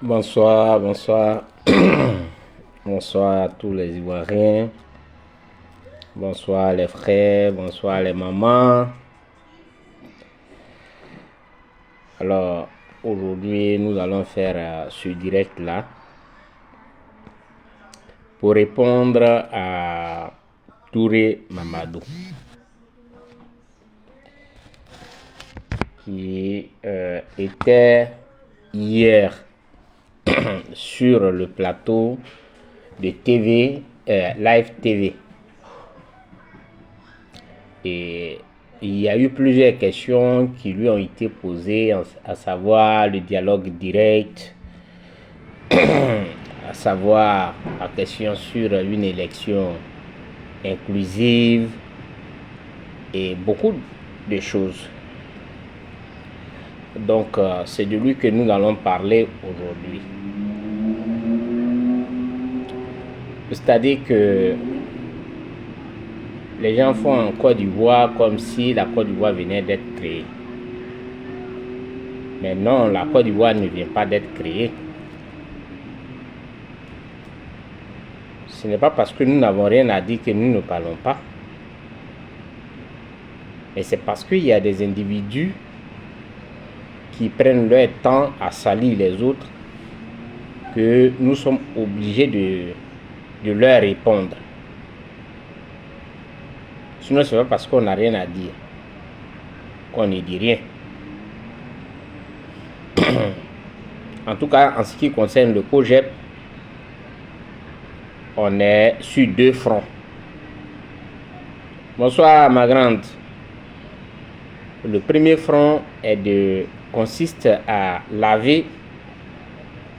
Bonsoir, bonsoir. Bonsoir à tous les Ivoiriens. Bonsoir les frères, bonsoir les mamans. Alors, aujourd'hui, nous allons faire ce direct-là pour répondre à Touré Mamadou, qui était hier sur le plateau de TV, Live TV. Et il y a eu plusieurs questions qui lui ont été posées, à savoir le dialogue direct, à savoir la question sur une élection inclusive et beaucoup de choses. Donc, c'est de lui que nous allons parler aujourd'hui. C'est-à-dire que les gens font en Côte d'Ivoire comme si la Côte d'Ivoire venait d'être créée. Mais non, la Côte d'Ivoire ne vient pas d'être créée. Ce n'est pas parce que nous n'avons rien à dire que nous ne parlons pas. Mais c'est parce qu'il y a des individus qui prennent leur temps à salir les autres que nous sommes obligés de leur répondre. Sinon, ce n'est pas parce qu'on n'a rien à dire qu'on ne dit rien. En tout cas, en ce qui concerne le COJEP, on est sur deux fronts. Bonsoir, ma grande. Le premier front consiste à laver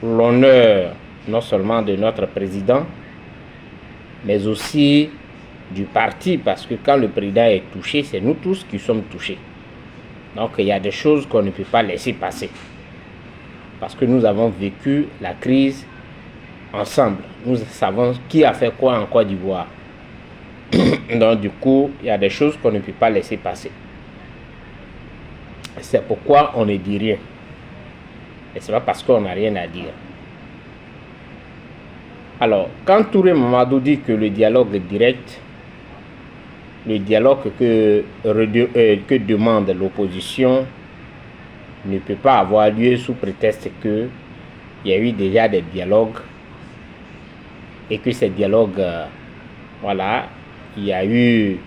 l'honneur non seulement de notre président, mais aussi du parti, parce que quand le président est touché, c'est nous tous qui sommes touchés. Donc il y a des choses qu'on ne peut pas laisser passer, parce que nous avons vécu la crise ensemble. Nous savons qui a fait quoi en Côte d'Ivoire. Donc du coup, il y a des choses qu'on ne peut pas laisser passer. C'est pourquoi on ne dit rien. Et ce n'est pas parce qu'on n'a rien à dire. Alors, quand Touré Mamadou dit que le dialogue direct, le dialogue que demande l'opposition ne peut pas avoir lieu sous prétexte qu'il y a eu déjà des dialogues et que ces dialogues, voilà, il y a eu,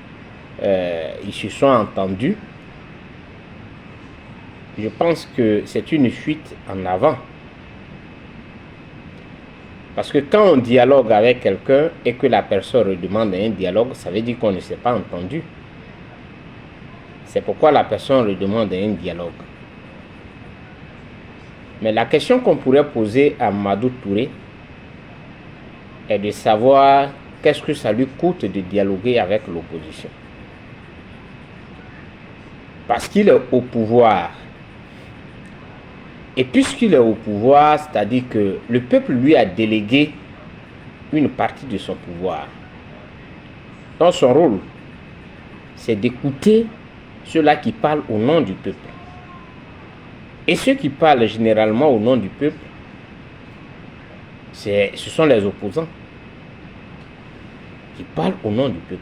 ils se sont entendus. Je pense que c'est une fuite en avant. Parce que quand on dialogue avec quelqu'un et que la personne redemande un dialogue, ça veut dire qu'on ne s'est pas entendu. C'est pourquoi la personne redemande un dialogue. Mais la question qu'on pourrait poser à Mamadou Touré est de savoir qu'est-ce que ça lui coûte de dialoguer avec l'opposition. Parce qu'il est au pouvoir. Et puisqu'il est au pouvoir, c'est-à-dire que le peuple lui a délégué une partie de son pouvoir. Donc son rôle, c'est d'écouter ceux-là qui parlent au nom du peuple. Et ceux qui parlent généralement au nom du peuple, ce sont les opposants qui parlent au nom du peuple.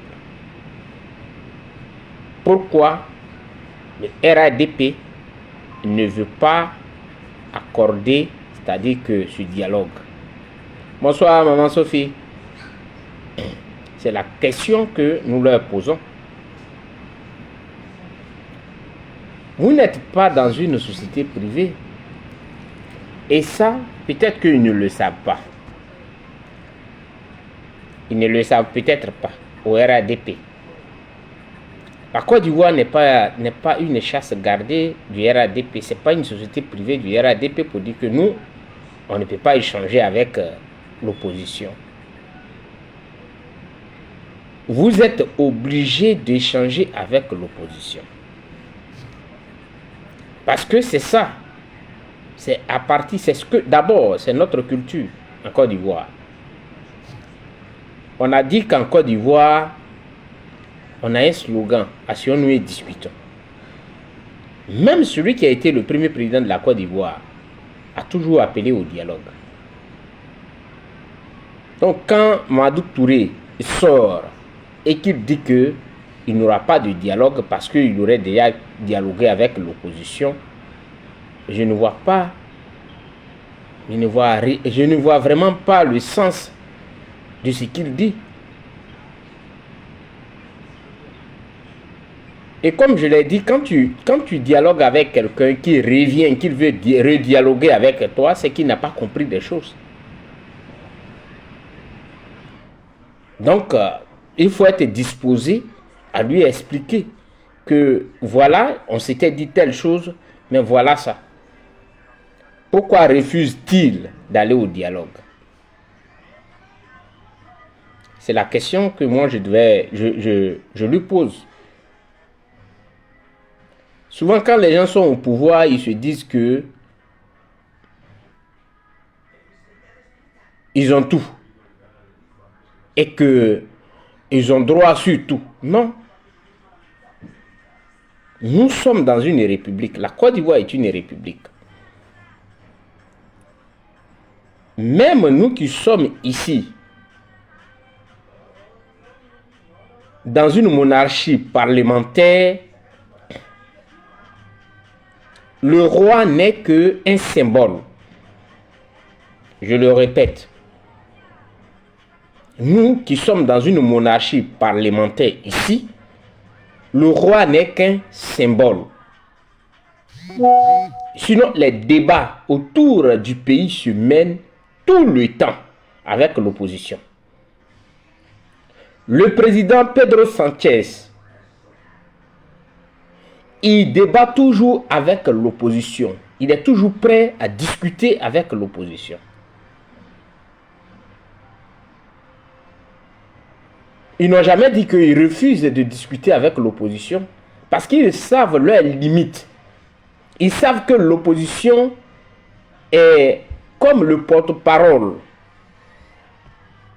Pourquoi le RADP ne veut pas accorder, c'est-à-dire que ce dialogue? Bonsoir, maman Sophie. C'est la question que nous leur posons. Vous n'êtes pas dans une société privée. Et ça, peut-être qu'ils ne le savent pas. Ils ne le savent peut-être pas au RADP. La Côte d'Ivoire n'est pas une chasse gardée du RADP. Ce n'est pas une société privée du RADP pour dire que nous, on ne peut pas échanger avec l'opposition. Vous êtes obligé d'échanger avec l'opposition. Parce que c'est ça. C'est à partir, c'est ce que, d'abord, c'est notre culture en Côte d'Ivoire. On a dit qu'en Côte d'Ivoire, on a un slogan, asseyons-nous et discutons. Même celui qui a été le premier président de la Côte d'Ivoire a toujours appelé au dialogue. Donc quand Mamadou Touré sort et qu'il dit qu'il n'y aura pas de dialogue parce qu'il aurait déjà dialogué avec l'opposition, je ne vois pas, je ne vois vraiment pas le sens de ce qu'il dit. Et comme je l'ai dit, quand tu dialogues avec quelqu'un qui revient, qui veut redialoguer avec toi, c'est qu'il n'a pas compris des choses. Donc, il faut être disposé à lui expliquer que voilà, on s'était dit telle chose, mais voilà ça. Pourquoi refuse-t-il d'aller au dialogue? C'est la question que moi je lui pose. Souvent, quand les gens sont au pouvoir, ils se disent que ils ont tout et que ils ont droit sur tout. Non. Nous sommes dans une république. La Côte d'Ivoire est une république. Même nous qui sommes ici, dans une monarchie parlementaire, le roi n'est qu'un symbole. Je le répète. Nous qui sommes dans une monarchie parlementaire ici, le roi n'est qu'un symbole. Sinon, les débats autour du pays se mènent tout le temps avec l'opposition. Le président Pedro Sanchez, il débat toujours avec l'opposition. Il est toujours prêt à discuter avec l'opposition. Ils n'ont jamais dit qu'ils refusent de discuter avec l'opposition parce qu'ils savent leurs limites. Ils savent que l'opposition est comme le porte-parole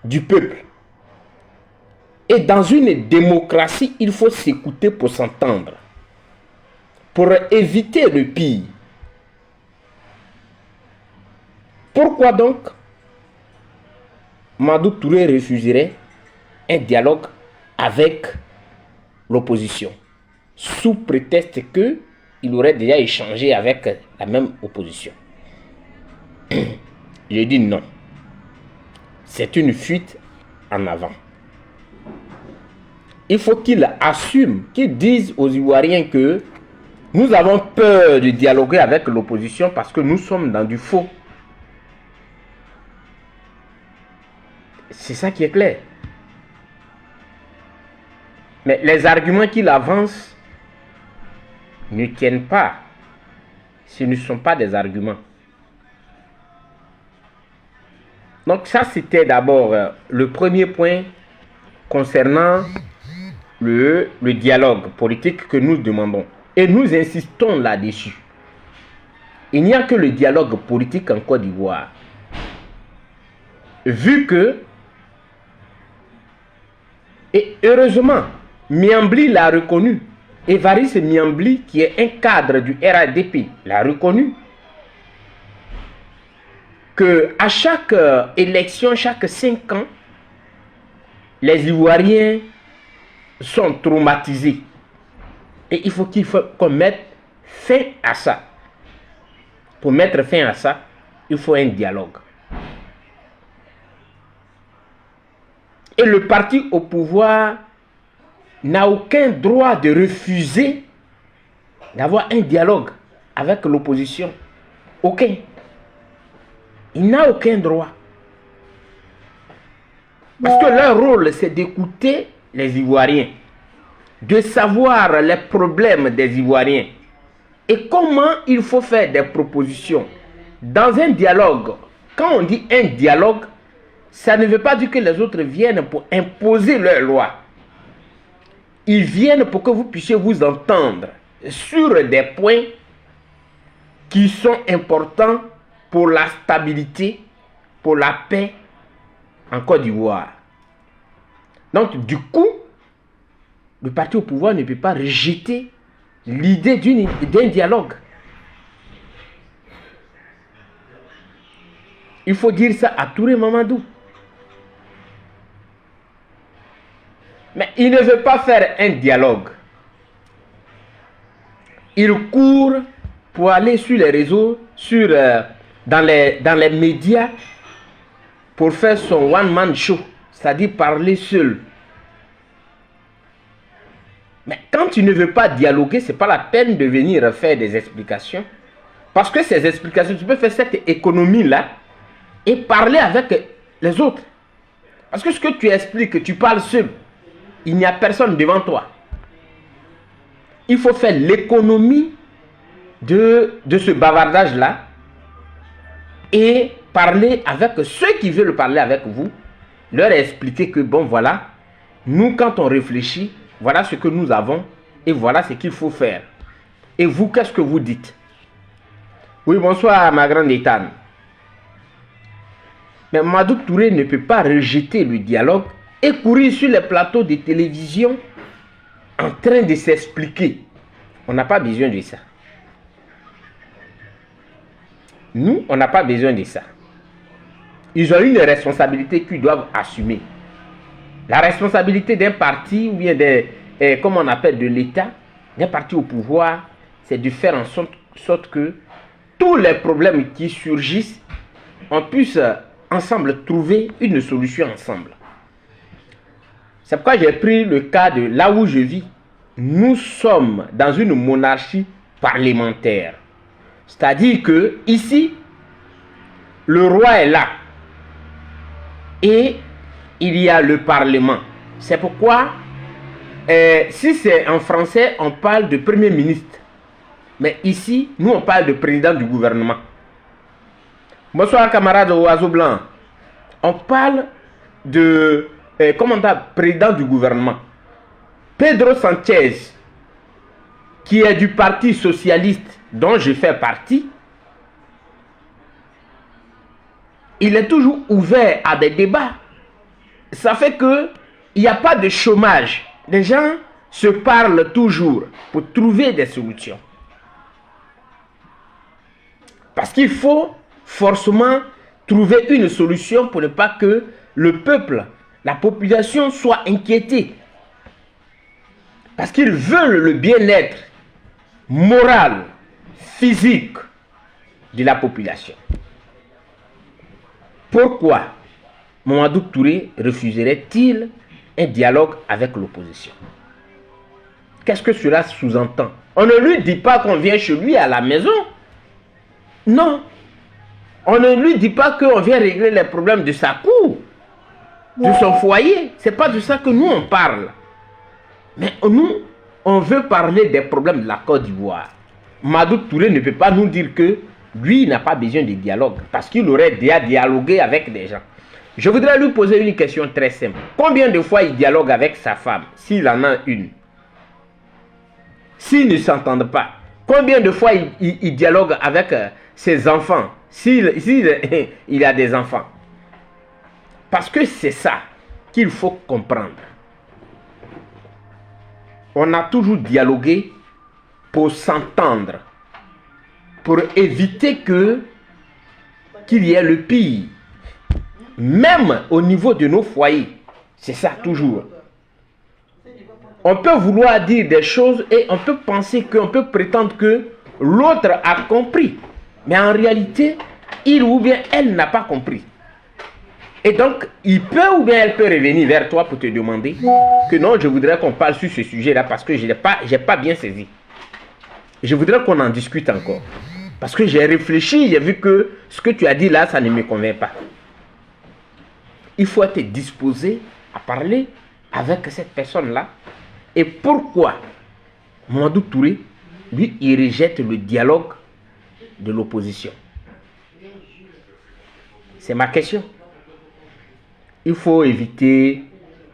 du peuple. Et dans une démocratie, il faut s'écouter pour s'entendre, pour éviter le pire. Pourquoi donc Mamadou Touré refuserait un dialogue avec l'opposition sous prétexte qu'il aurait déjà échangé avec la même opposition? Je dis non. C'est une fuite en avant. Il faut qu'il assume, qu'il dise aux Ivoiriens que nous avons peur de dialoguer avec l'opposition parce que nous sommes dans du faux. C'est ça qui est clair. Mais les arguments qu'il avance ne tiennent pas. Ce ne sont pas des arguments. Donc ça, c'était d'abord le premier point concernant le dialogue politique que nous demandons. Et nous insistons là-dessus. Il n'y a que le dialogue politique en Côte d'Ivoire. Vu que, et heureusement, Miambli l'a reconnu. Évariste Miambli, qui est un cadre du RADP, l'a reconnu. Que à chaque élection, chaque 5 ans, les Ivoiriens sont traumatisés. Et il faut qu'on mette fin à ça. Pour mettre fin à ça, il faut un dialogue. Et le parti au pouvoir n'a aucun droit de refuser d'avoir un dialogue avec l'opposition. Aucun. Il n'a aucun droit. Parce que leur rôle, c'est d'écouter les Ivoiriens, de savoir les problèmes des Ivoiriens et comment il faut faire des propositions. Dans un dialogue, quand on dit un dialogue, ça ne veut pas dire que les autres viennent pour imposer leurs lois. Ils viennent pour que vous puissiez vous entendre sur des points qui sont importants pour la stabilité, pour la paix en Côte d'Ivoire. Donc, du coup, le parti au pouvoir ne peut pas rejeter l'idée d'un dialogue. Il faut dire ça à Touré Mamadou. Mais il ne veut pas faire un dialogue. Il court pour aller sur les réseaux, dans les médias, pour faire son one-man show, c'est-à-dire parler seul. Mais quand tu ne veux pas dialoguer, ce n'est pas la peine de venir faire des explications. Parce que ces explications, tu peux faire cette économie-là et parler avec les autres. Parce que ce que tu expliques, tu parles seul. Il n'y a personne devant toi. Il faut faire l'économie de ce bavardage-là et parler avec ceux qui veulent parler avec vous, leur expliquer que bon voilà, nous quand on réfléchit, voilà ce que nous avons et voilà ce qu'il faut faire. Et vous, qu'est-ce que vous dites? Oui, bonsoir ma grande Ethan. Mais Mamadou Touré ne peut pas rejeter le dialogue et courir sur les plateaux de télévision en train de s'expliquer. On n'a pas besoin de ça. Nous, on n'a pas besoin de ça. Ils ont une responsabilité qu'ils doivent assumer. La responsabilité d'un parti ou bien comme on appelle de l'État, d'un parti au pouvoir, c'est de faire en sorte que tous les problèmes qui surgissent, on puisse ensemble trouver une solution ensemble. C'est pourquoi j'ai pris le cas de là où je vis. Nous sommes dans une monarchie parlementaire. C'est-à-dire que ici, le roi est là. Et il y a le parlement. C'est pourquoi, si c'est en français, on parle de premier ministre. Mais ici, nous, on parle de président du gouvernement. Bonsoir, camarade Oiseau Blanc. On parle de, président du gouvernement. Pedro Sanchez, qui est du parti socialiste dont je fais partie, il est toujours ouvert à des débats. Ça fait qu'il n'y a pas de chômage. Les gens se parlent toujours pour trouver des solutions. Parce qu'il faut forcément trouver une solution pour ne pas que le peuple, la population soit inquiétée. Parce qu'ils veulent le bien-être moral, physique de la population. Pourquoi Mamadou Touré refuserait-il un dialogue avec l'opposition? Qu'est-ce que cela sous-entend? On ne lui dit pas qu'on vient chez lui à la maison. Non. On ne lui dit pas qu'on vient régler les problèmes de sa cour, de son foyer. Ce n'est pas de ça que nous on parle. Mais nous, on veut parler des problèmes de la Côte d'Ivoire. Mamadou Touré ne peut pas nous dire que lui n'a pas besoin de dialogue parce qu'il aurait déjà dialogué avec des gens. Je voudrais lui poser une question très simple. Combien de fois il dialogue avec sa femme, s'il en a une? S'ils ne s'entendent pas, combien de fois il dialogue avec ses enfants, s'il a des enfants? Parce que c'est ça qu'il faut comprendre. On a toujours dialogué pour s'entendre, pour éviter qu'il y ait le pire. Même au niveau de nos foyers, c'est ça toujours. On peut vouloir dire des choses et on peut penser qu'on peut prétendre que l'autre a compris. Mais en réalité, il ou bien elle n'a pas compris. Et donc, il peut ou bien elle peut revenir vers toi pour te demander que non, je voudrais qu'on parle sur ce sujet-là parce que je n'ai pas bien saisi. Je voudrais qu'on en discute encore. Parce que j'ai réfléchi, j'ai vu que ce que tu as dit là, ça ne me convient pas. Il faut être disposé à parler avec cette personne-là. Et pourquoi Mamadou Touré, lui, il rejette le dialogue de l'opposition? C'est ma question. Il faut éviter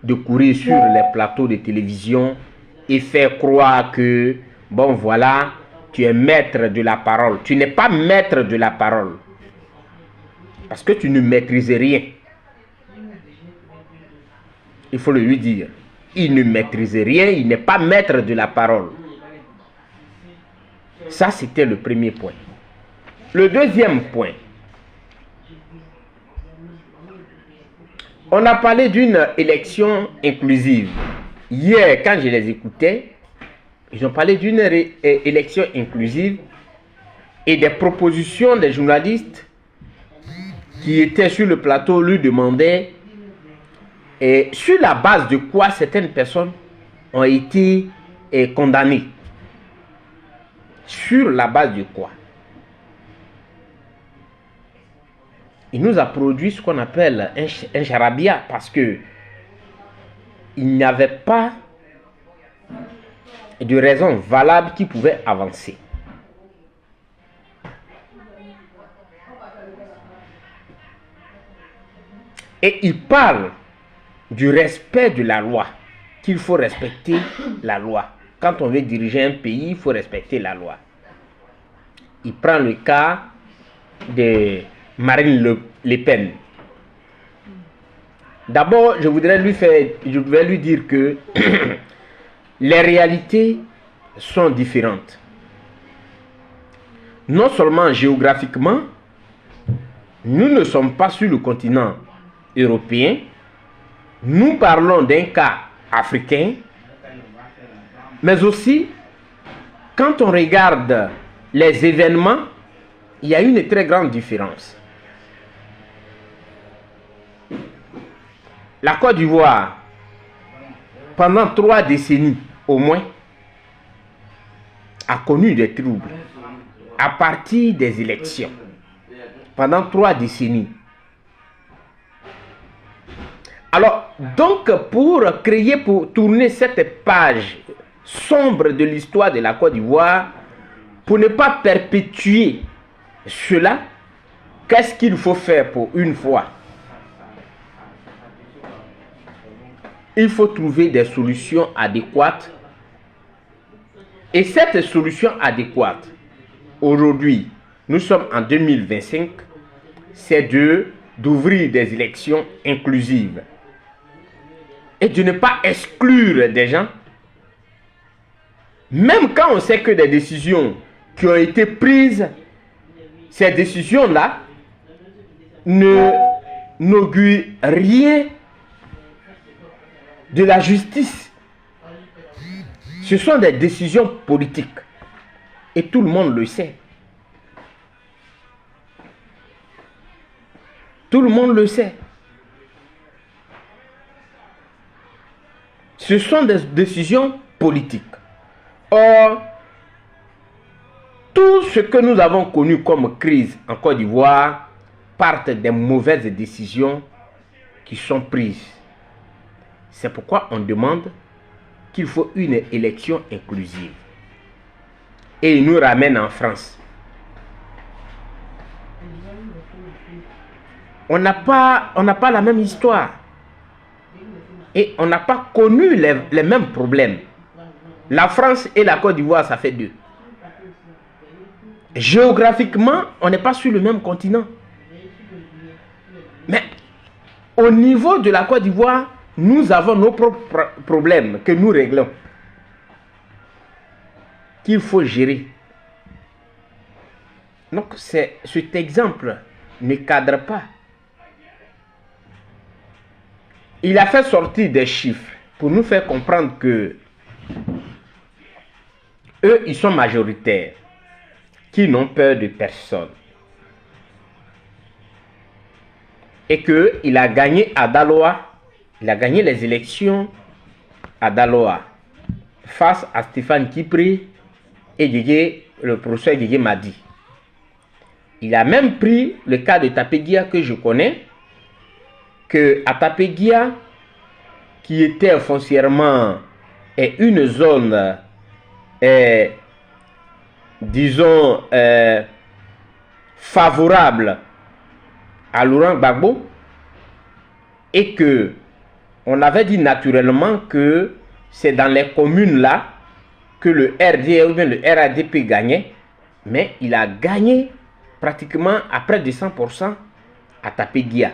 de courir sur les plateaux de télévision et faire croire que, bon voilà, tu es maître de la parole. Tu n'es pas maître de la parole. Parce que tu ne maîtrises rien. Il faut le lui dire. Il ne maîtrise rien, il n'est pas maître de la parole. Ça, c'était le premier point. Le deuxième point. On a parlé d'une élection inclusive. Hier, quand je les écoutais, ils ont parlé d'une élection inclusive et des propositions des journalistes qui étaient sur le plateau lui demandaient sur la base de quoi certaines personnes ont été condamnées. Sur la base de quoi? Il nous a produit ce qu'on appelle un charabia parce que il n'y avait pas de raison valable qui pouvait avancer. Et il parle du respect de la loi, qu'il faut respecter la loi. Quand on veut diriger un pays, il faut respecter la loi. Il prend le cas de Marine Le Pen. D'abord, je voudrais lui dire que les réalités sont différentes. Non seulement géographiquement, nous ne sommes pas sur le continent européen, nous parlons d'un cas africain, mais aussi, quand on regarde les événements, il y a une très grande différence. La Côte d'Ivoire, pendant 3 décennies au moins, a connu des troubles à partir des élections. Pendant 3 décennies. Alors, donc, pour tourner cette page sombre de l'histoire de la Côte d'Ivoire, pour ne pas perpétuer cela, qu'est-ce qu'il faut faire pour une fois? Il faut trouver des solutions adéquates. Et cette solution adéquate, aujourd'hui, nous sommes en 2025, c'est d'ouvrir des élections inclusives. Et de ne pas exclure des gens. Même quand on sait que des décisions qui ont été prises, ces décisions-là n'augurent rien de la justice. Ce sont des décisions politiques. Et tout le monde le sait. Tout le monde le sait. Ce sont des décisions politiques. Or, tout ce que nous avons connu comme crise en Côte d'Ivoire partent des mauvaises décisions qui sont prises. C'est pourquoi on demande qu'il faut une élection inclusive. Et il nous ramène en France. On n'a pas la même histoire. Et on n'a pas connu les mêmes problèmes. La France et la Côte d'Ivoire, ça fait 2. Géographiquement, on n'est pas sur le même continent. Mais au niveau de la Côte d'Ivoire, nous avons nos propres problèmes que nous réglons, qu'il faut gérer. Donc, cet exemple ne cadre pas. Il a fait sortir des chiffres pour nous faire comprendre que eux, ils sont majoritaires, qui n'ont peur de personne. Et qu'il a gagné à Daloa, il a gagné les élections à Daloa face à Stéphane Kipri et le professeur Guégué Madi. Il a même pris le cas de Tapeguia que je connais, que à Tapeguia, qui était foncièrement une zone, disons, favorable à Laurent Gbagbo, et que on avait dit naturellement que c'est dans les communes là que le RD ou bien le RADP gagnait, mais il a gagné pratiquement à près de 100% à Tapeguia.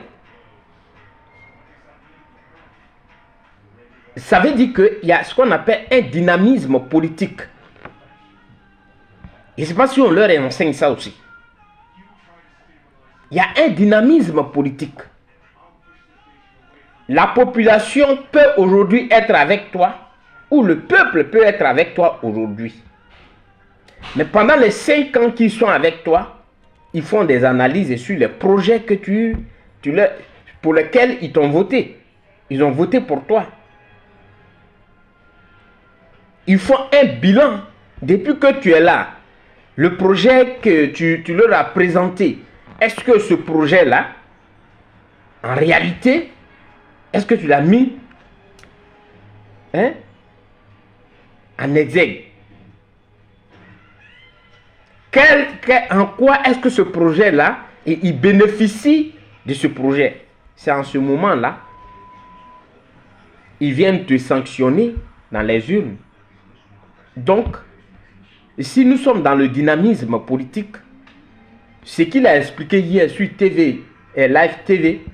Ça veut dire qu'il y a ce qu'on appelle un dynamisme politique. Je ne sais pas si on leur enseigne ça aussi. Il y a un dynamisme politique. la population peut aujourd'hui être avec toi, ou le peuple peut être avec toi aujourd'hui. Mais pendant les 5 ans qu'ils sont avec toi, ils font des analyses sur les projets que pour lesquels ils t'ont voté. Ils ont voté pour toi. Ils font un bilan. Depuis que tu es là, le projet que tu leur as présenté, est-ce que ce projet-là, en réalité, est-ce que tu l'as mis en exergue? En quoi est-ce que ce projet-là, il bénéficie de ce projet? C'est en ce moment-là, ils viennent te sanctionner dans les urnes. Donc, si nous sommes dans le dynamisme politique, ce qu'il a expliqué hier sur TV et Live TV,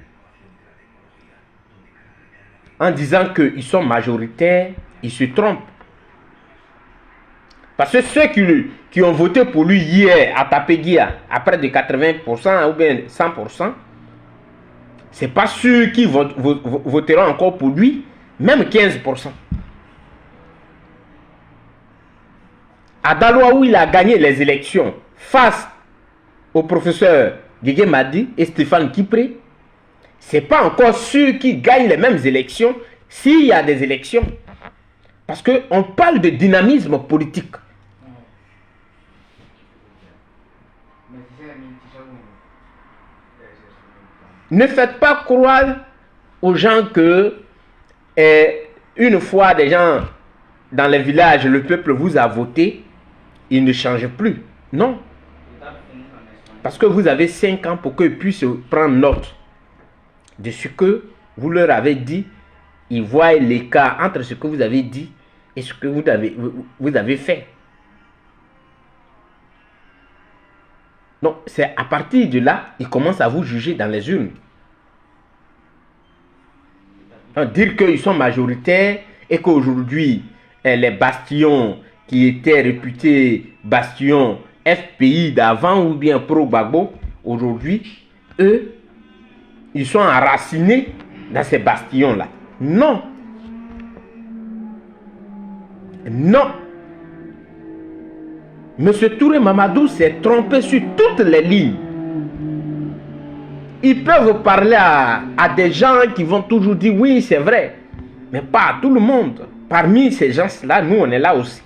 en disant qu'ils sont majoritaires, ils se trompent. Parce que ceux qui ont voté pour lui hier à Tapeguia, à près de 80% ou bien 100%, ce n'est pas ceux qui voteront encore pour lui, même 15%. À Daloa, où il a gagné les élections face au professeur Guégué Madi et Stéphane Kipré, ce n'est pas encore ceux qui gagnent les mêmes élections s'il y a des élections. Parce qu'on parle de dynamisme politique. Ne faites pas croire aux gens que une fois des gens dans les villages, le peuple vous a voté, il ne change plus. Non. Parce que vous avez 5 ans pour qu'ils puissent prendre note de ce que vous leur avez dit. Ils voient l'écart entre ce que vous avez dit et ce que vous avez fait. Donc, c'est à partir de là, ils commencent à vous juger dans les urnes. Donc, dire qu'ils sont majoritaires et qu'aujourd'hui, les bastions qui étaient réputés bastions FPI d'avant ou bien pro-Gbagbo, aujourd'hui, eux, ils sont enracinés dans ces bastions-là. Non. Non. Monsieur Touré Mamadou s'est trompé sur toutes les lignes. Ils peuvent parler à des gens qui vont toujours dire oui, c'est vrai. Mais pas à tout le monde. Parmi ces gens-là, nous, on est là aussi.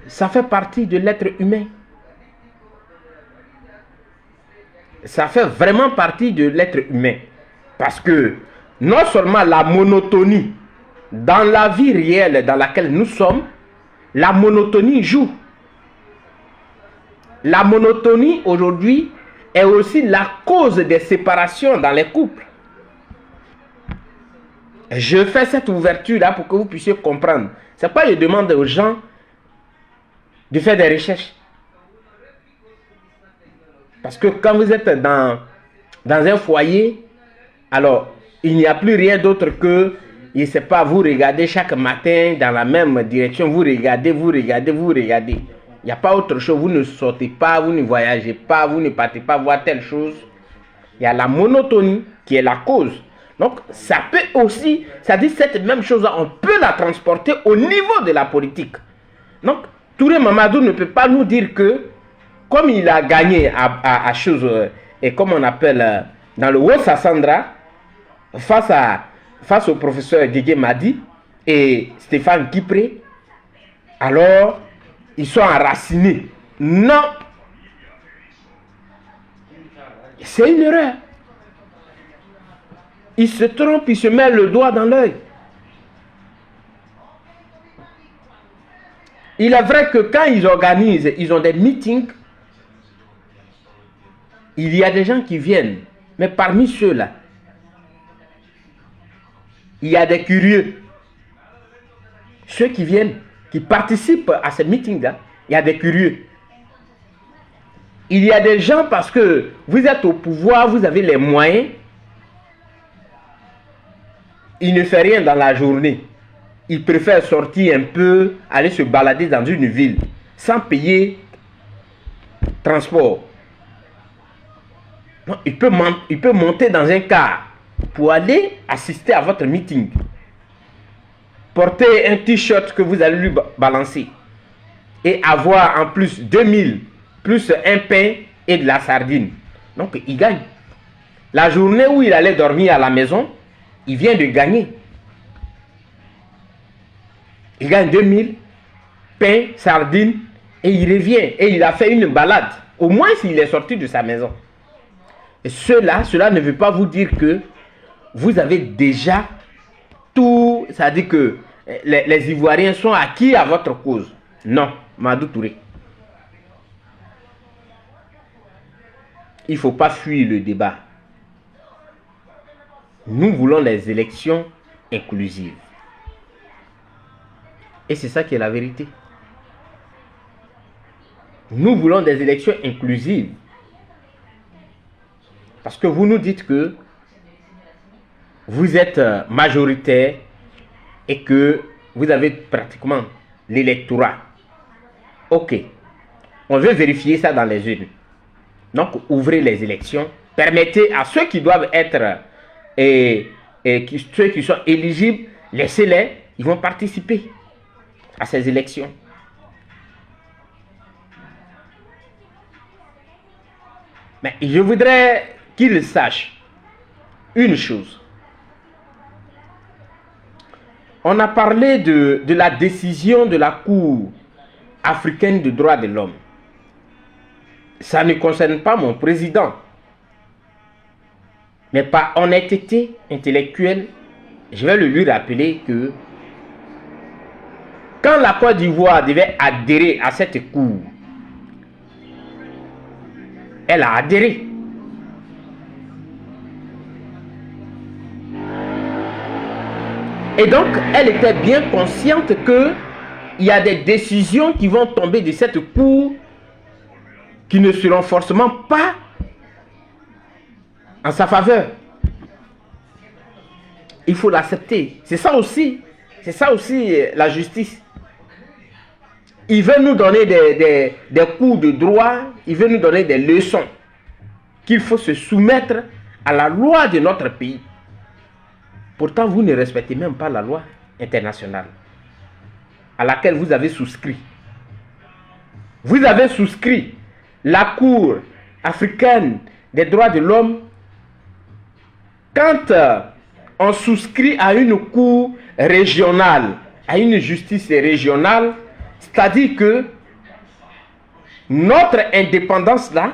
Ça fait partie de l'être humain. Ça fait vraiment partie de l'être humain. Parce que non seulement la monotonie dans la vie réelle dans laquelle nous sommes, la monotonie joue. La monotonie aujourd'hui est aussi la cause des séparations dans les couples. Je fais cette ouverture-là pour que vous puissiez comprendre. C'est pas je demande aux gens de faire des recherches. Parce que quand vous êtes dans un foyer, alors il n'y a plus rien d'autre que, je ne sais pas, vous regardez chaque matin dans la même direction, vous regardez. Il n'y a pas autre chose, vous ne sortez pas, vous ne voyagez pas, vous ne partez pas voir telle chose. Il y a la monotonie qui est la cause. Donc ça peut aussi, ça dit cette même chose-là, on peut la transporter au niveau de la politique. Donc Touré Mamadou ne peut pas nous dire que, comme il a gagné à chose, et comme on appelle dans le Haut-Sassandra, face au professeur Guégué Madi et Stéphane Kipré, alors ils sont enracinés. Non. C'est une erreur. Ils se trompent, ils se mettent le doigt dans l'œil. Il est vrai que quand ils organisent, ils ont des meetings, il y a des gens qui viennent. Mais parmi ceux-là, il y a des curieux. Ceux qui viennent, qui participent à ces meetings-là, il y a des curieux. Il y a des gens parce que vous êtes au pouvoir, vous avez les moyens. Ils ne font rien dans la journée. Ils préfèrent sortir un peu, aller se balader dans une ville, sans payer transport. Non, il peut monter dans un car pour aller assister à votre meeting. Porter un t-shirt que vous allez lui balancer. Et avoir en plus 2000, plus un pain et de la sardine. Donc, il gagne. La journée où il allait dormir à la maison, il vient de gagner. Il gagne 2000, pain, sardine, et il revient. Et il a fait une balade. Au moins, s'il est sorti de sa maison. Et cela ne veut pas vous dire que vous avez déjà tout. Ça dit que les Ivoiriens sont acquis à votre cause. Non, Madou Touré. Il ne faut pas fuir le débat. Nous voulons les élections inclusives. Et c'est ça qui est la vérité. Nous voulons des élections inclusives. Parce que vous nous dites que vous êtes majoritaire et que vous avez pratiquement l'électorat. Ok. On veut vérifier ça dans les urnes. Donc, ouvrez les élections. Permettez à ceux qui doivent être ceux qui sont éligibles, laissez-les. Ils vont participer à ces élections. Mais je voudrais qu'ils sachent une chose. On a parlé de la décision de la Cour africaine des droits de l'homme. Ça ne concerne pas mon président. Mais par honnêteté intellectuelle, je vais le lui rappeler que quand la Côte d'Ivoire devait adhérer à cette Cour, elle a adhéré. Et donc, elle était bien consciente qu'il y a des décisions qui vont tomber de cette Cour qui ne seront forcément pas en sa faveur. Il faut l'accepter. C'est ça aussi la justice. Il veut nous donner des cours de droit, il veut nous donner des leçons. Qu'il faut se soumettre à la loi de notre pays. Pourtant, vous ne respectez même pas la loi internationale à laquelle vous avez souscrit. Vous avez souscrit la Cour africaine des droits de l'homme. Quand on souscrit à une cour régionale, à une justice régionale, c'est-à-dire que notre indépendance là,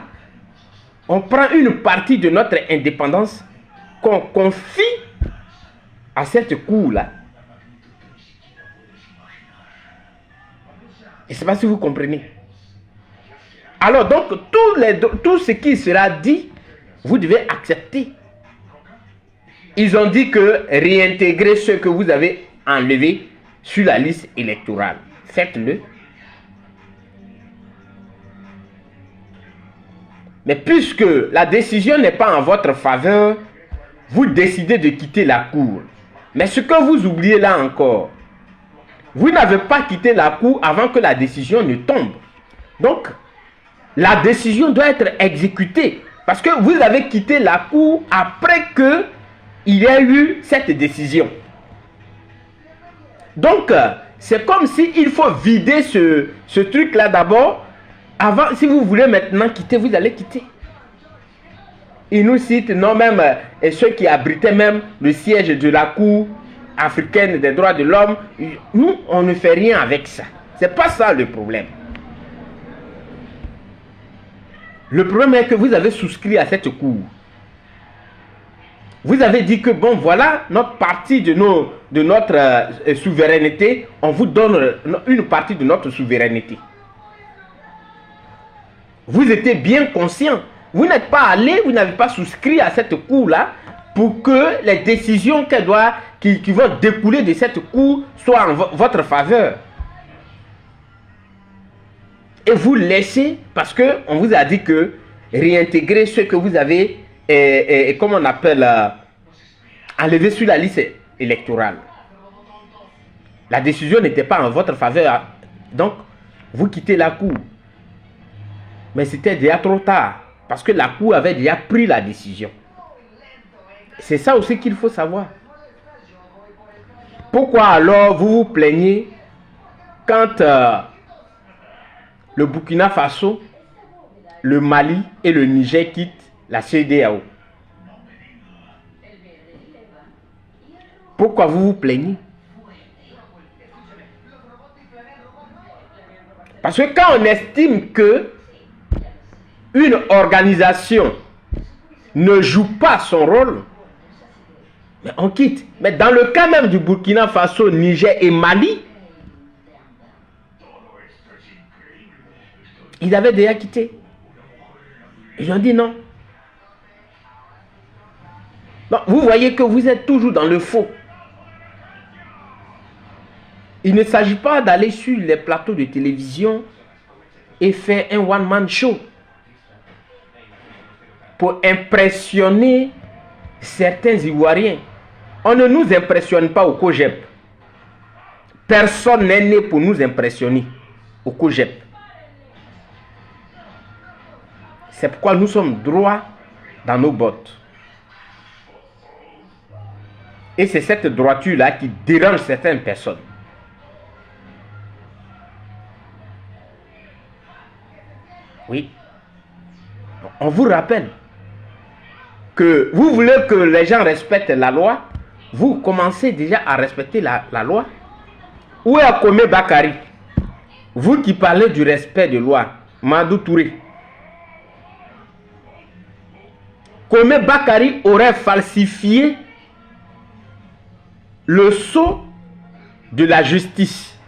on prend une partie de notre indépendance qu'on confie à cette cour là. Je ne sais pas si vous comprenez. Alors donc, tout ce qui sera dit, vous devez accepter. Ils ont dit que réintégrer ceux que vous avez enlevés sur la liste électorale. Faites-le. Mais puisque la décision n'est pas en votre faveur, vous décidez de quitter la cour. Mais ce que vous oubliez là encore, vous n'avez pas quitté la cour avant que la décision ne tombe. Donc, la décision doit être exécutée. Parce que vous avez quitté la cour après que il y a eu cette décision. Donc, c'est comme s'il faut vider ce truc-là d'abord. Avant, si vous voulez maintenant quitter, vous allez quitter. Il nous cite, non même, et ceux qui abritaient même le siège de la Cour africaine des droits de l'homme. Nous, on ne fait rien avec ça. C'est pas ça le problème. Le problème est que vous avez souscrit à cette Cour. Vous avez dit que bon, voilà, notre partie de notre souveraineté, on vous donne une partie de notre souveraineté. Vous étiez bien conscient. Vous n'êtes pas allé, vous n'avez pas souscrit à cette cour-là pour que les décisions qui vont découler de cette cour soient en votre faveur. Et vous laissez, parce qu'on vous a dit que réintégrer ceux que vous avez, comment on appelle, enlever sur la liste électorale. La décision n'était pas en votre faveur. Donc, vous quittez la cour. Mais c'était déjà trop tard. Parce que la Cour avait déjà pris la décision. C'est ça aussi qu'il faut savoir. Pourquoi alors vous vous plaignez quand le Burkina Faso, le Mali et le Niger quittent la CEDEAO? Pourquoi vous vous plaignez? Parce que quand on estime que une organisation ne joue pas son rôle, mais on quitte. Mais dans le cas même du Burkina Faso, Niger et Mali, ils avaient déjà quitté. Ils ont dit non. Donc, vous voyez que vous êtes toujours dans le faux. Il ne s'agit pas d'aller sur les plateaux de télévision et faire un one-man show pour impressionner certains Ivoiriens. On ne nous impressionne pas au COGEP. Personne n'est né pour nous impressionner au COGEP. C'est pourquoi nous sommes droits dans nos bottes. Et c'est cette droiture-là qui dérange certaines personnes. Oui. On vous rappelle que vous voulez que les gens respectent la loi. Vous commencez déjà à respecter la loi. Où est Akome Bakari? Vous qui parlez du respect de loi, Madou Touré. Kome Bakari aurait falsifié le sceau de la justice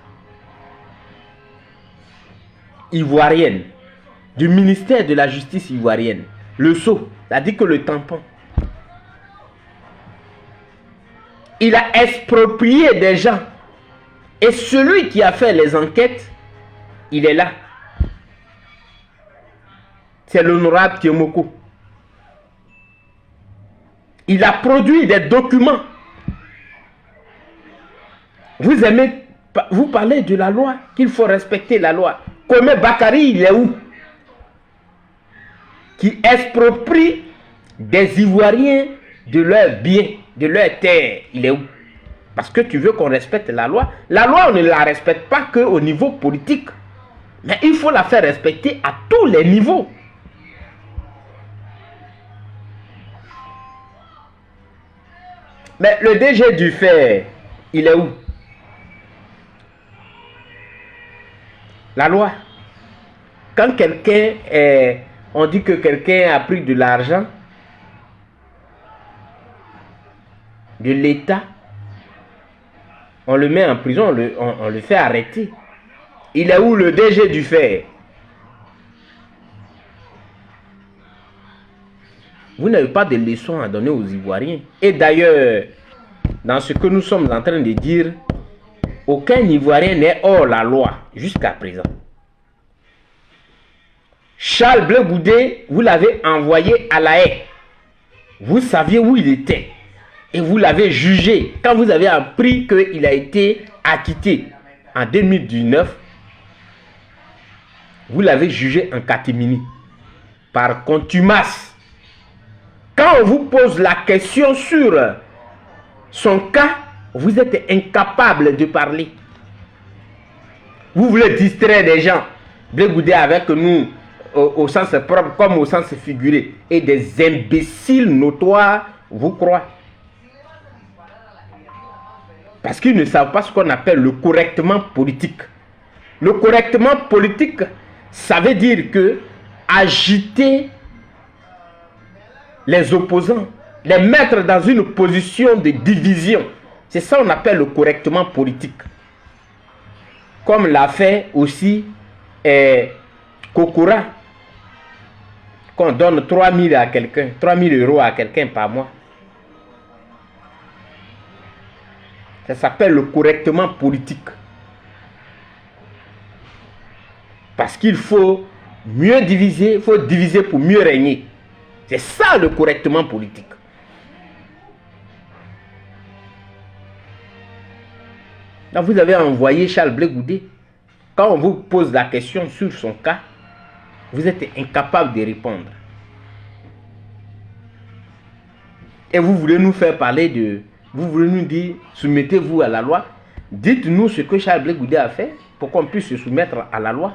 ivoirienne, du ministère de la justice ivoirienne. Le sceau, c'est-à-dire que le tampon. Il a exproprié des gens. Et celui qui a fait les enquêtes, il est là. C'est l'honorable Tiemoko. Il a produit des documents. Vous parlez de la loi, qu'il faut respecter la loi. Kome Bakari, il est où? Qui exproprie des Ivoiriens de leurs biens, de leurs terres. Il est où? Parce que tu veux qu'on respecte la loi. La loi, on ne la respecte pas qu'au niveau politique. Mais il faut la faire respecter à tous les niveaux. Mais le DG du fer, il est où? La loi. Quand quelqu'un est... On dit que quelqu'un a pris de l'argent de l'État, on le met en prison, on le fait arrêter. Il est où le DG du fer? Vous n'avez pas de leçons à donner aux Ivoiriens. Et d'ailleurs, dans ce que nous sommes en train de dire, aucun Ivoirien n'est hors la loi jusqu'à présent. Charles Blé Goudé, vous l'avez envoyé à La Haye. Vous saviez où il était. Et vous l'avez jugé. Quand vous avez appris qu'il a été acquitté en 2019, vous l'avez jugé en catimini. Par contumace. Quand on vous pose la question sur son cas, vous êtes incapable de parler. Vous voulez distraire des gens. Blé Goudé avec nous au sens propre comme au sens figuré. Et des imbéciles notoires vous croient. Parce qu'ils ne savent pas ce qu'on appelle le correctement politique. Le correctement politique, ça veut dire que agiter les opposants, les mettre dans une position de division. C'est ça qu'on appelle le correctement politique. Comme l'a fait aussi Kokora. Qu'on donne 3 000 à quelqu'un, 3 000 € à quelqu'un par mois. Ça s'appelle le correctement politique. Parce qu'il faut mieux diviser, il faut diviser pour mieux régner. C'est ça le correctement politique. Donc vous avez envoyé Charles Blé Goudé. Quand on vous pose la question sur son cas, vous êtes incapable de répondre. Et vous voulez nous faire parler de... Vous voulez nous dire, soumettez-vous à la loi. Dites-nous ce que Charles Blé Goudé a fait pour qu'on puisse se soumettre à la loi.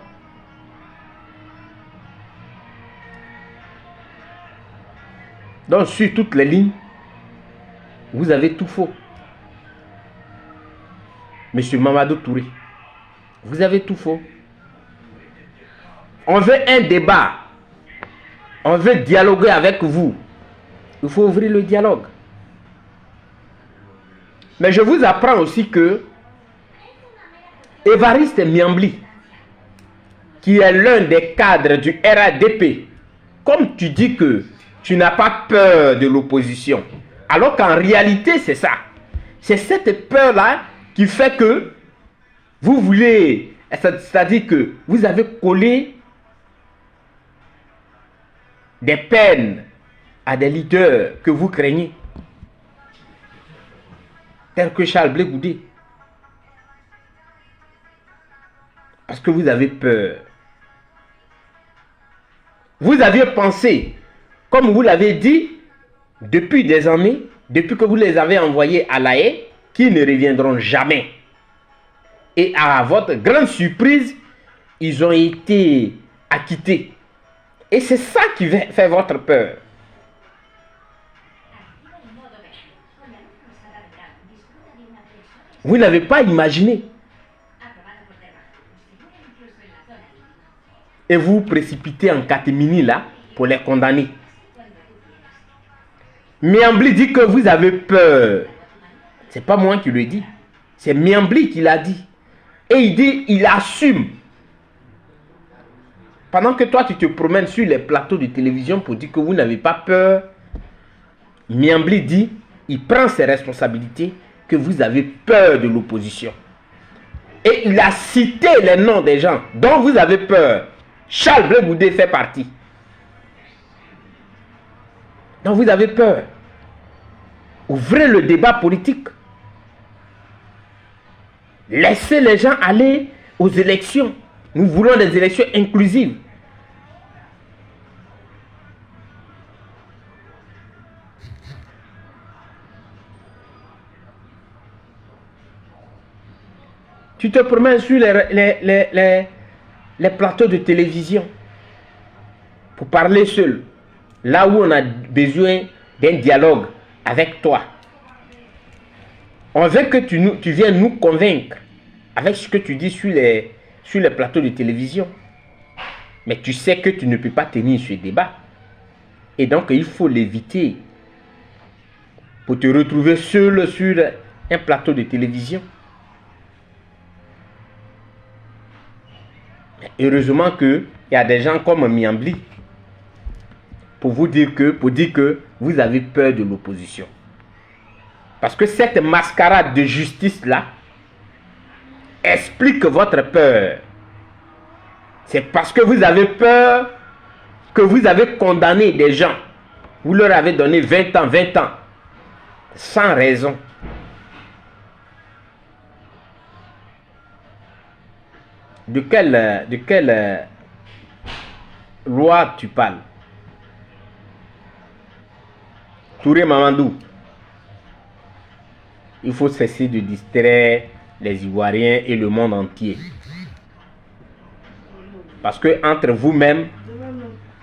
Donc, sur toutes les lignes, vous avez tout faux. Monsieur Mamadou Touré, vous avez tout faux. On veut un débat. On veut dialoguer avec vous. Il faut ouvrir le dialogue. Mais je vous apprends aussi que Évariste Miambli, qui est l'un des cadres du RADP, comme tu dis que tu n'as pas peur de l'opposition, alors qu'en réalité c'est ça. C'est cette peur-là qui fait que vous voulez, c'est-à-dire que vous avez collé des peines à des leaders que vous craignez, tels que Charles Blé Goudé. Parce que vous avez peur. Vous aviez pensé, comme vous l'avez dit, depuis des années, depuis que vous les avez envoyés à La Haye, qu'ils ne reviendront jamais. Et à votre grande surprise, ils ont été acquittés. Et c'est ça qui fait votre peur. Vous n'avez pas imaginé. Et vous vous précipitez en catémini là pour les condamner. Miambli dit que vous avez peur. C'est pas moi qui le dis. C'est Miambli qui l'a dit. Et il dit, il assume. Pendant que toi tu te promènes sur les plateaux de télévision pour dire que vous n'avez pas peur, Miambli dit, il prend ses responsabilités, que vous avez peur de l'opposition. Et il a cité les noms des gens dont vous avez peur. Charles Blé Goudé fait partie. Donc vous avez peur. Ouvrez le débat politique. Laissez les gens aller aux élections. Nous voulons des élections inclusives. Tu te promènes sur les plateaux de télévision pour parler seul. Là où on a besoin d'un dialogue avec toi. On veut que tu viennes nous convaincre avec ce que tu dis sur les plateaux de télévision. Mais tu sais que tu ne peux pas tenir ce débat. Et donc il faut l'éviter pour te retrouver seul sur un plateau de télévision. Heureusement qu'il y a des gens comme Miambli pour dire que vous avez peur de l'opposition. Parce que cette mascarade de justice là explique votre peur. C'est parce que vous avez peur que vous avez condamné des gens. Vous leur avez donné 20 ans, sans raison. De quelle loi tu parles? Touré Mamadou, il faut cesser de distraire les Ivoiriens et le monde entier. Parce que entre vous-même,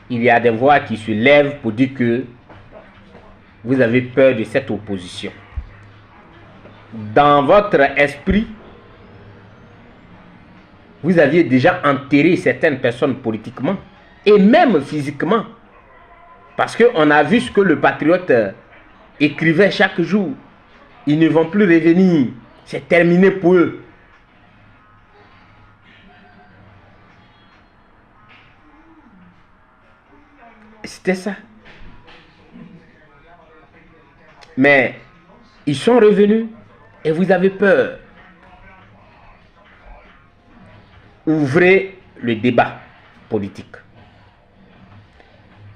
il y a des voix qui se lèvent pour dire que vous avez peur de cette opposition. Dans votre esprit, vous aviez déjà enterré certaines personnes politiquement et même physiquement. Parce qu'on a vu ce que le patriote écrivait chaque jour. Ils ne vont plus revenir. C'est terminé pour eux. C'était ça. Mais ils sont revenus et vous avez peur. Ouvrez le débat politique.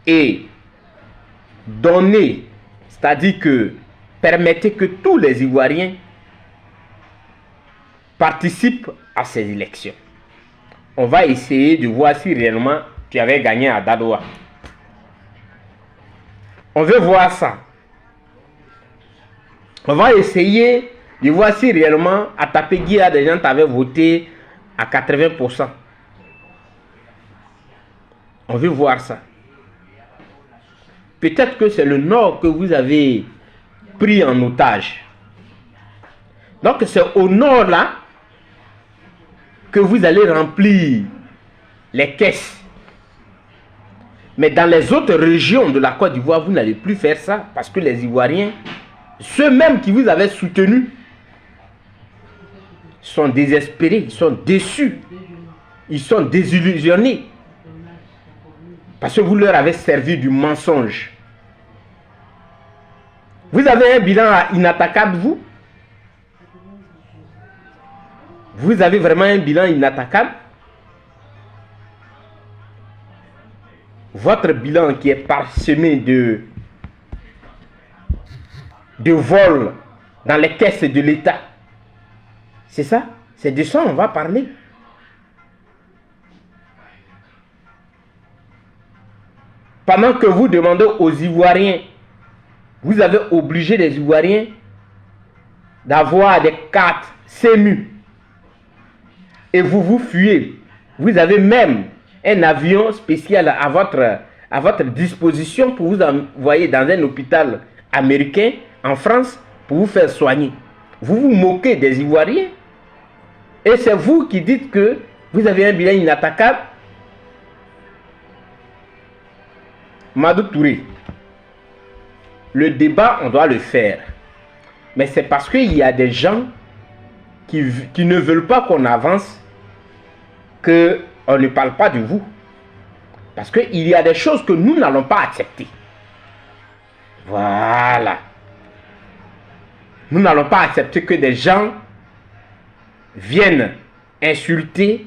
Et donnez, c'est-à-dire que permettez que tous les Ivoiriens participent à ces élections. On va essayer de voir si réellement tu avais gagné à Dadoa. On veut voir ça. On va essayer de voir si réellement à Tapegui, des gens t'avaient voté à 80%. On veut voir ça. Peut-être que c'est le Nord que vous avez pris en otage. Donc c'est au Nord là que vous allez remplir les caisses. Mais dans les autres régions de la Côte d'Ivoire, vous n'allez plus faire ça parce que les Ivoiriens, ceux-mêmes qui vous avaient soutenus, sont désespérés, ils sont déçus, ils sont désillusionnés parce que vous leur avez servi du mensonge. Vous avez un bilan inattaquable, vous? Vous avez vraiment un bilan inattaquable? Votre bilan qui est parsemé de vols dans les caisses de l'État. C'est ça? C'est de ça qu'on va parler. Pendant que vous demandez aux Ivoiriens, vous avez obligé les Ivoiriens d'avoir des cartes CEMU. Et vous vous fuyez. Vous avez même un avion spécial à votre disposition pour vous envoyer dans un hôpital américain en France pour vous faire soigner. Vous vous moquez des Ivoiriens. Et c'est vous qui dites que vous avez un bilan inattaquable. Madou Touré, le débat, on doit le faire. Mais c'est parce qu'il y a des gens qui ne veulent pas qu'on avance qu'on ne parle pas de vous. Parce qu'il y a des choses que nous n'allons pas accepter. Voilà. Nous n'allons pas accepter que des gens viennent insulter,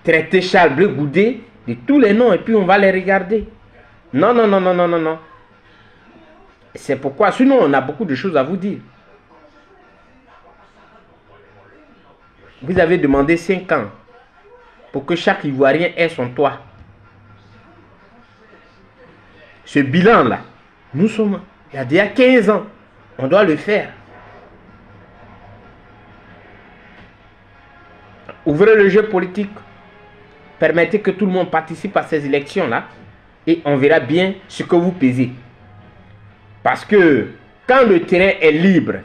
traiter Charles Blé Goudé de tous les noms et puis on va les regarder. Non, non, non, non, non, non, non. C'est pourquoi, sinon on a beaucoup de choses à vous dire. Vous avez demandé 5 ans pour que chaque Ivoirien ait son toit. Ce bilan-là, nous sommes, il y a déjà 15 ans, on doit le faire. Ouvrez le jeu politique. Permettez que tout le monde participe à ces élections-là. Et on verra bien ce que vous pesez. Parce que quand le terrain est libre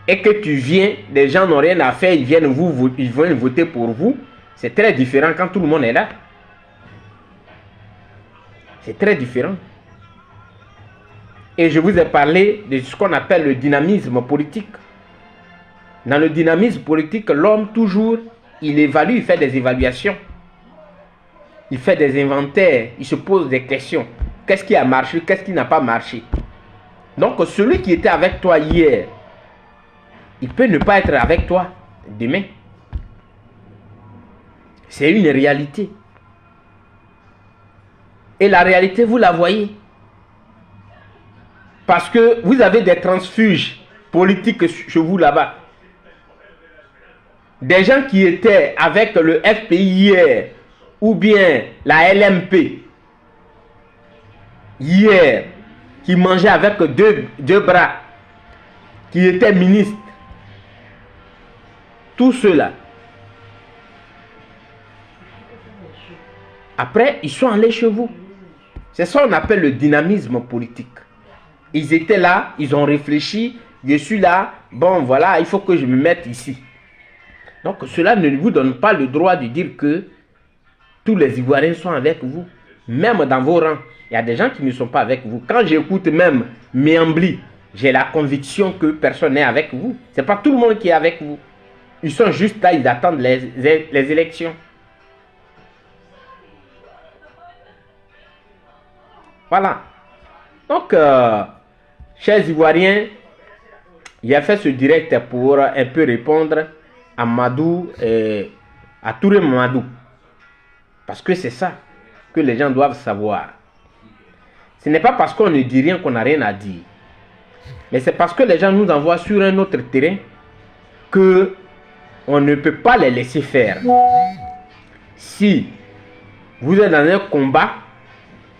et que tu viens, les gens n'ont rien à faire, ils viennent voter pour vous. C'est très différent quand tout le monde est là. C'est très différent. Et je vous ai parlé de ce qu'on appelle le dynamisme politique. Dans le dynamisme politique, l'homme toujours, il évalue, il fait des évaluations. Il fait des inventaires, il se pose des questions. Qu'est-ce qui a marché, qu'est-ce qui n'a pas marché? Donc celui qui était avec toi hier, il peut ne pas être avec toi demain. C'est une réalité. Et la réalité, vous la voyez. Parce que vous avez des transfuges politiques chez vous là-bas. Des gens qui étaient avec le FPI hier, ou bien la LMP, hier, qui mangeait avec deux bras, qui était ministre, tout cela. Après, ils sont allés chez vous. C'est ça qu'on appelle le dynamisme politique. Ils étaient là, ils ont réfléchi, je suis là, bon voilà, il faut que je me mette ici. Donc cela ne vous donne pas le droit de dire que tous les Ivoiriens sont avec vous. Même dans vos rangs, il y a des gens qui ne sont pas avec vous. Quand j'écoute même Méambli, j'ai la conviction que personne n'est avec vous. Ce n'est pas tout le monde qui est avec vous. Ils sont juste là, ils attendent les élections. Voilà. Donc, chers Ivoiriens, j'ai fait ce direct pour un peu répondre à Madou, à Touré Madou. Parce que c'est ça que les gens doivent savoir. Ce n'est pas parce qu'on ne dit rien qu'on n'a rien à dire. Mais c'est parce que les gens nous envoient sur un autre terrain que on ne peut pas les laisser faire. Si vous êtes dans un combat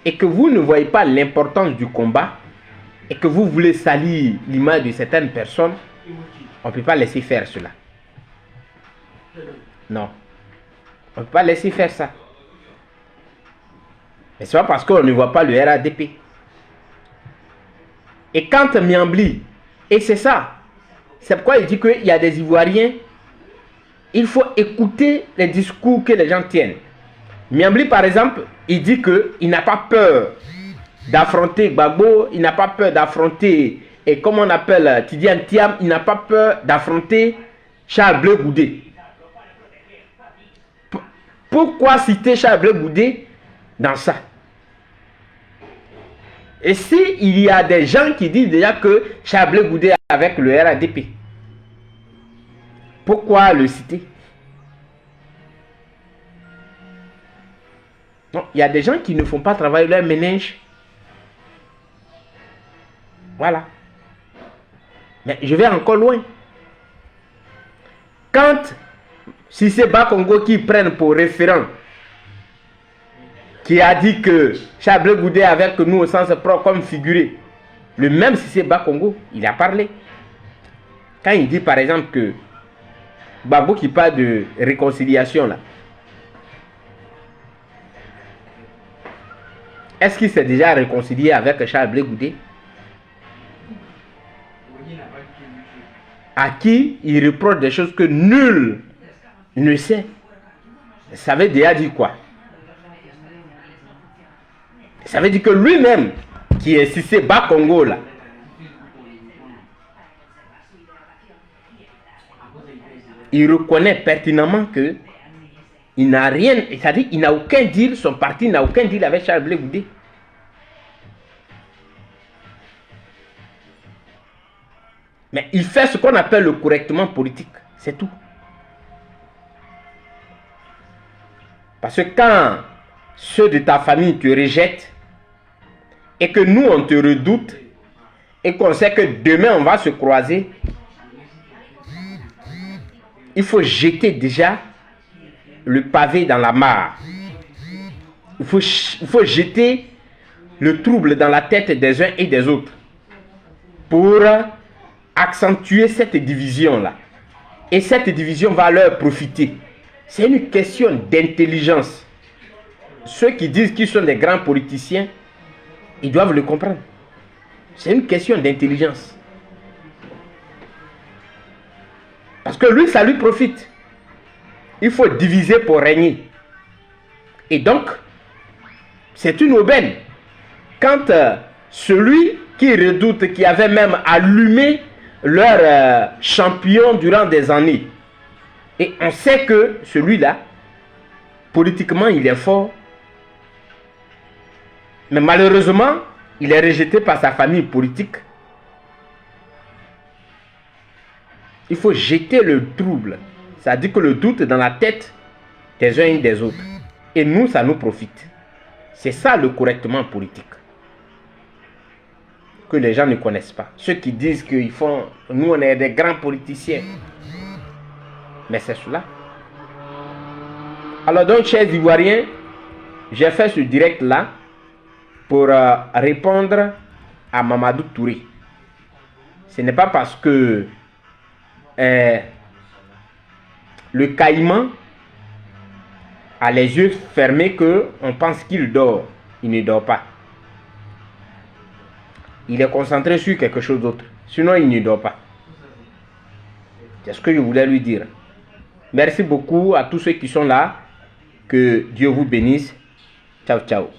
et que vous ne voyez pas l'importance du combat, et que vous voulez salir l'image de certaines personnes, on ne peut pas laisser faire cela. Non. On ne peut pas laisser faire ça. Mais c'est pas parce qu'on ne voit pas le RADP. Et quand Miambli, et c'est ça, c'est pourquoi il dit qu'il y a des Ivoiriens, il faut écouter les discours que les gens tiennent. Miambli, par exemple, il dit qu'il n'a pas peur d'affronter Gbagbo, il n'a pas peur d'affronter, et comme on appelle Tidiane Thiam, il n'a pas peur d'affronter Charles Blé Goudé. Pourquoi citer Charles Blé Goudé dans ça? Et s'il y a des gens qui disent déjà que Charles Blé Goudé avec le RADP, pourquoi le citer? Non, il y a des gens qui ne font pas travailler leur ménage. Voilà. Mais je vais encore loin. Quand si c'est Bakongo qui prennent pour référent, qui a dit que Charles Blé Goudé avec nous au sens propre comme figuré, le même si c'est Bakongo, il a parlé. Quand il dit par exemple que Babo qui parle de réconciliation là, est-ce qu'il s'est déjà réconcilié avec Charles Blé Goudé? À qui il reproche des choses que nul ne sait. Ça veut déjà dire quoi? Ça veut dire que lui-même, qui est Cissé Bakongo là, il reconnaît pertinemment que il n'a rien, c'est-à-dire il n'a aucun deal, son parti n'a aucun deal avec Charles Blé Goudé. Mais il fait ce qu'on appelle le correctement politique, c'est tout. Parce que quand ceux de ta famille te rejettent et que nous on te redoute et qu'on sait que demain on va se croiser, il faut jeter déjà le pavé dans la mare. Il faut jeter le trouble dans la tête des uns et des autres pour accentuer cette division-là. Et cette division va leur profiter. C'est une question d'intelligence. Ceux qui disent qu'ils sont des grands politiciens, ils doivent le comprendre. C'est une question d'intelligence. Parce que lui, ça lui profite. Il faut diviser pour régner. Et donc, c'est une aubaine. Quand celui qui redoute, qui avait même allumé leur champion durant des années, et on sait que celui-là, politiquement, il est fort, mais malheureusement, il est rejeté par sa famille politique. Il faut jeter le trouble. Ça dit que le doute est dans la tête des uns et des autres. Et nous, ça nous profite. C'est ça le correctement politique. Que les gens ne connaissent pas. Ceux qui disent qu'ils font... Nous, on est des grands politiciens. Mais c'est cela. Alors donc, chers Ivoiriens, j'ai fait ce direct-là pour répondre à Mamadou Touré. Ce n'est pas parce que le caïman a les yeux fermés qu'on pense qu'il dort. Il ne dort pas. Il est concentré sur quelque chose d'autre. Sinon, il ne dort pas. C'est ce que je voulais lui dire. Merci beaucoup à tous ceux qui sont là. Que Dieu vous bénisse. Ciao, ciao.